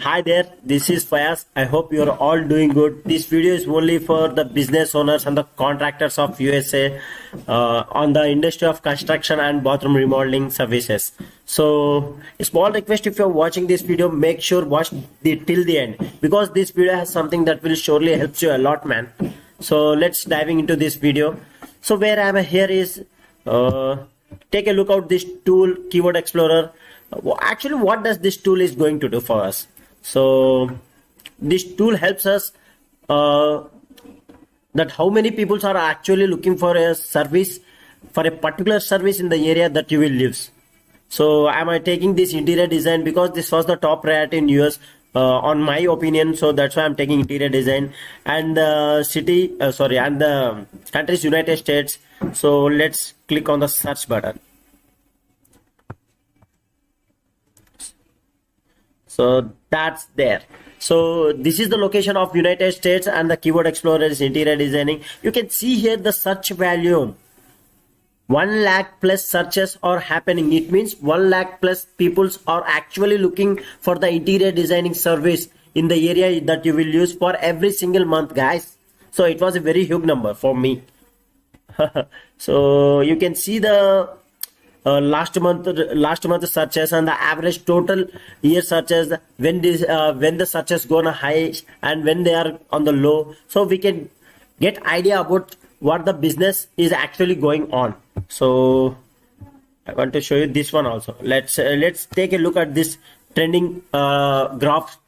Hi there, this is Fayaz. I hope you're all doing good. This video is only for the business owners and the contractors of USA on the industry of construction and bathroom remodeling services. So, a small request, if you're watching this video, make sure watch till the end because this video has something that will surely help you a lot, man. So, let's diving into this video. So, where I am here is take a look at this tool, Keyword Explorer. Actually, what does this tool is going to do for us? So this tool helps us that how many people are actually looking for a service, for a particular service in the area that you will live. So am I taking this interior design because this was the top priority in US on my opinion. So that's why I'm taking interior design and the city and the country's United States. So let's click on the search button. So that's there. So this is the location of United States and the Keyword Explorer is interior designing. You can see here the search volume. 1 lakh plus searches are happening. It means 1 lakh plus people are actually looking for the interior designing service in the area that you will use for every single month, guys. So it was a very huge number for me. So you can see the last month searches and the average total year searches when the searches go on a high and when they are on the low, so we can get idea about what the business is actually going on. So I want to show you this one also. Let's take a look at this trending graph.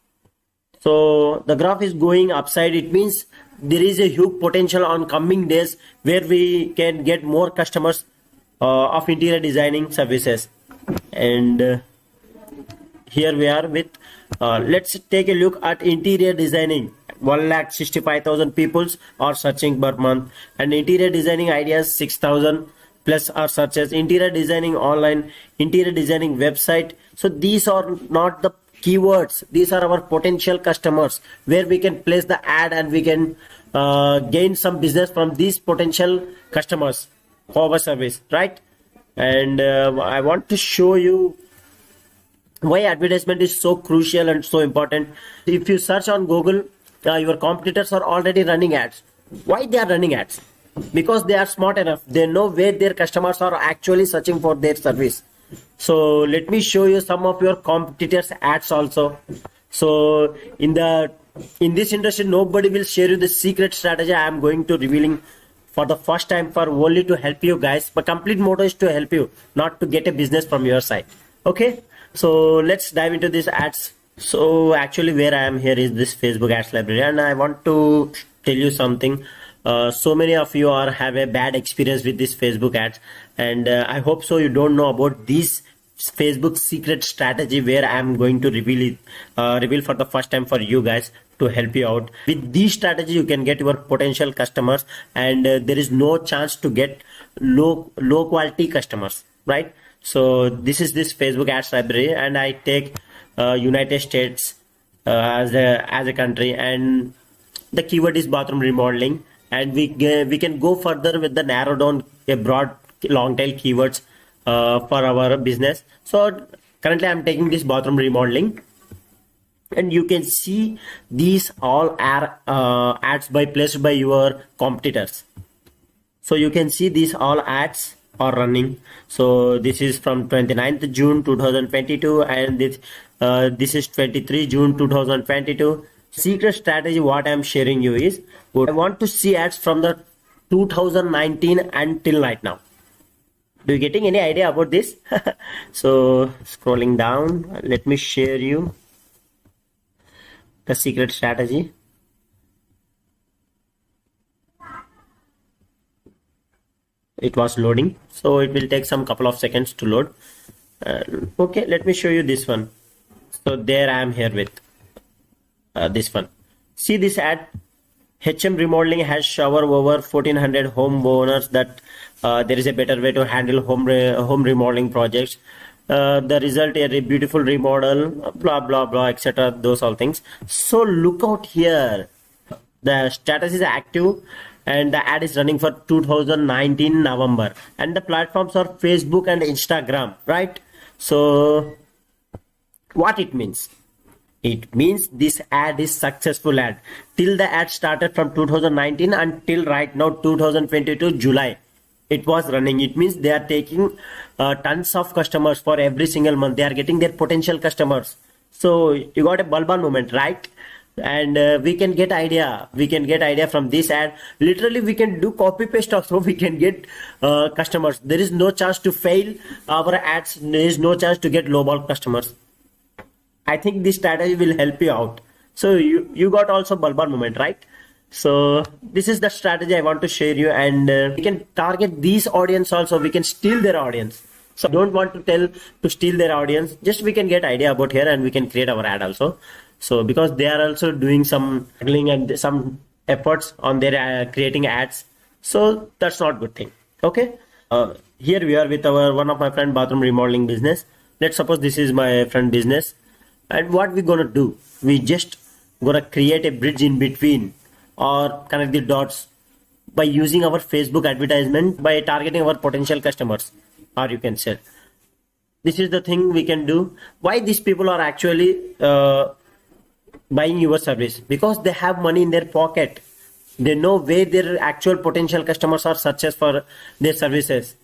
So the graph is going upside. It means there is a huge potential on coming days where we can get more customers of interior designing services. And here we are with let's take a look at interior designing. 1,65,000 people are searching per month, and interior designing ideas 6,000 plus are searches. Interior designing online, interior designing website. So these are not the keywords, these are our potential customers where we can place the ad and we can gain some business from these potential customers for our service, right? And I want to show you why advertisement is so crucial and so important. If you search on Google, your competitors are already running ads. Why they are running ads? Because they are smart enough. They know where their customers are actually searching for their service. So let me show you some of your competitors ads also. So in this industry, nobody will share you the secret strategy I am going to revealing for the first time, for only to help you guys. But complete motto is to help you, not to get a business from your side. Okay, so let's dive into these ads. So actually where I am here is this Facebook ads library, and I want to tell you something. So many of you have a bad experience with this Facebook ads, and I hope so you don't know about this Facebook secret strategy where I am going to reveal for the first time for you guys to help you out. With this strategy you can get your potential customers, and there is no chance to get low quality customers, right? So this is this Facebook ads library, and I take United States as a country, and the keyword is bathroom remodeling, and we can go further with the narrow down a broad long tail keywords for our business. So currently I'm taking this bathroom remodeling, and you can see these all are ads placed by your competitors. So you can see these all ads are running. So this is from 29th June 2022, and this is 23 June 2022. Secret strategy what I'm sharing you is, I want to see ads from the 2019 until right now. Do you getting any idea about this? So scrolling down, let me share you the secret strategy. It was loading, so it will take some couple of seconds to load. Okay, let me show you this one. So there I am here with this one. See this ad. HM Remodeling has showered over 1400 homeowners that there is a better way to handle home remodeling projects. The result a beautiful remodel, blah blah blah, etc. Those all things. So look out here. The status is active, and the ad is running for 2019 November, and the platforms are Facebook and Instagram, right? So what it means? It means this ad is successful ad. Till the ad started from 2019 until right now 2022 July, it was running. It means they are taking tons of customers for every single month. They are getting their potential customers. So you got a bulb on moment, right? And we can get idea from this ad. Literally we can do copy paste also. We can get customers. There is no chance to fail our ads. There is no chance to get lowball customers. I think this strategy will help you out. So you got also bulb on moment, right? So this is the strategy I want to share you, and we can target these audience also. We can steal their audience. So don't want to tell to steal their audience. Just we can get idea about here and we can create our ad also. So because they are also doing some haggling and some efforts on their creating ads. So that's not good thing. Okay. Here we are with our one of my friend bathroom remodeling business. Let's suppose this is my friend business. And what we gonna do? We just gonna create a bridge in between or connect the dots by using our Facebook advertisement, by targeting our potential customers, or you can say this is the thing we can do. Why these people are actually buying your service? Because they have money in their pocket. They know where their actual potential customers are searches for their services.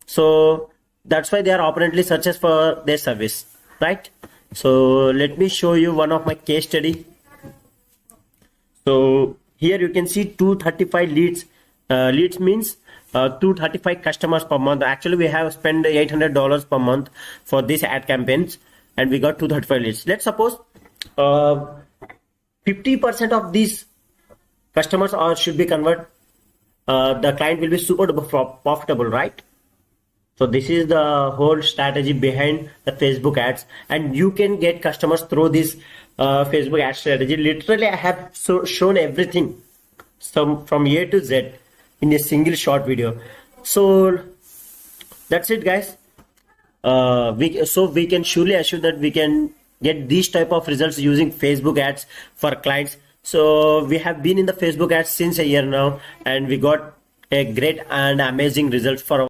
So that's why they are operantly searches for their service, right? So let me show you one of my case study. So here you can see 235 leads. Leads means 235 customers per month. Actually, we have spent $800 per month for these ad campaigns, and we got 235 leads. Let's suppose 50% of these customers are should be converted. The client will be super profitable, right? So this is the whole strategy behind the Facebook ads, and you can get customers through this Facebook ad strategy. Literally, I have shown everything, from A to Z in a single short video. So that's it, guys. We can surely assure that we can get these type of results using Facebook ads for clients. So we have been in the Facebook ads since a year now, and we got a great and amazing results for our